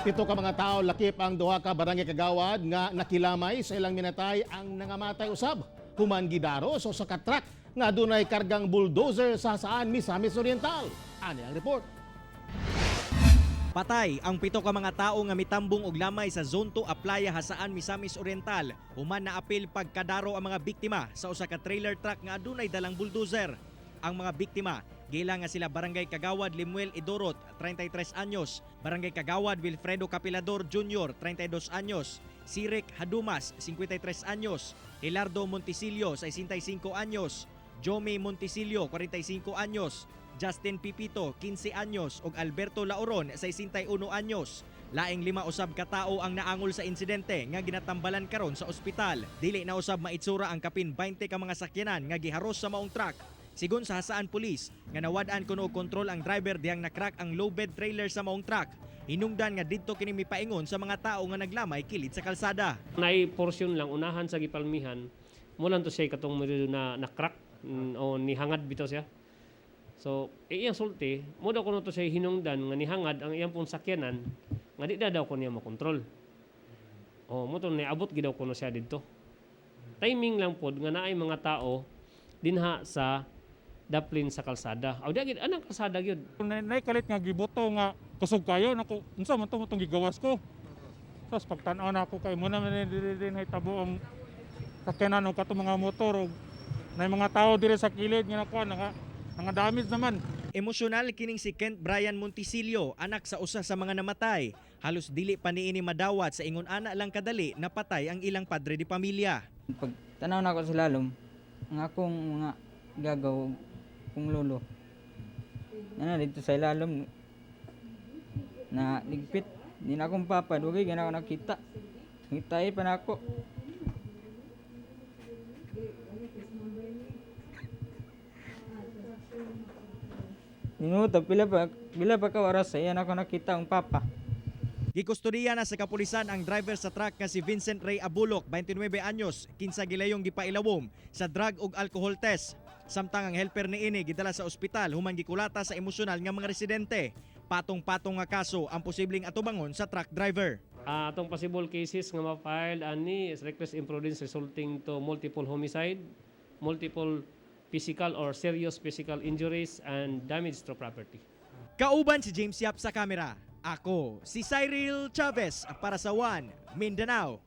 Pito ka mga tao lakip ang duha ka barangay kagawad nga nakilamay sa ilang minatay ang nangamatay usab. Human gidaro so sa katrak nga dunay kargang bulldozer sa saan Misamis Oriental. Ani ang report. Patay ang pito ka mga tao nga mitambong og lamay sa Zone 2 Aplaya Hasaan, Misamis Oriental. Human na apil pagkadaro ang mga biktima sa usa ka trailer truck nga adunay dalang bulldozer. Ang mga biktima gila nga sila Barangay Kagawad Limuel Idorot, 33 anyos, Barangay Kagawad Wilfredo Capilador Jr., 32 anyos, Sirek Hadumas, 53 anyos, Hilardo Montisilio, 65 anyos, Jomy Montisilio, 45 anyos, Justin Pipito, 15 anyos ug Alberto Laoron, 61 anyos. Laing 5 usab ka tawo ang naangol sa insidente nga ginatambalan karon sa ospital. Dili na usab maitsura ang kapin 20 ka mga sakyanan nga giharos sa maong truck. Sigon sa Hasaan Police, nga nawad-an kuno og kontrol ang driver dihang nakrak ang low bed trailer sa maong truck. Hinungdan nga didto kini mipaingon sa mga tao nga naglamay kilid sa kalsada. Nay portion lang unahan sa gipalmihan, mulan to siya katong na nakrak o nihangad bitaw siya. So, iyang sulti, mo daw kuno to siya hinungdan nga nihangad ang iyang pong sakyanan nga di daw ko niya makontrol. O mo to niabot gidaw kuno siya didto. Timing lang pod nga naay mga tao dinha sa daplin sa kalsada. Aw di anang kalsada gyud. Nay kalit nga giboto nga kusog kayo nako unsa man to gigawas ko. Tapos pagtan-aw na ako kay mo na din hitabo ang sakyanan og kato mga motor og nay mga tao dire sa kilid nga nakuha nga damage naman. Emosyonal kining si Kent Brian Montisilio, anak sa usa sa mga namatay. Halos dili pa niini madawat sa ingon ana lang kadali napatay ang ilang padre di pamilya. Pag tanaw na ako sa lalom, ang akong mga gagaw kong lolo na dito sa ilalom na ligpit di na akong papa dugay gana ako nakita ngitay pa na ako. Minuto pila pa ka oras sa iyan ako nakita ang papa. Gikustodiya na sa kapulisan ang driver sa truck nga si Vincent Ray Abulok, 29 anyos, kinsa gilayong gipailawom sa drug ug alcohol test. Samtang ang helper niini gidala sa ospital human gikulata sa emosyonal nga mga residente. Patong-patong nga kaso ang posibleng atubangon sa truck driver. Atong possible cases nga ma-file ani is reckless imprudence resulting to multiple homicide, multiple physical or serious physical injuries and damage to property. Kauban si James Yap sa kamera. Ako si Cyril Chavez para sa One Mindanao.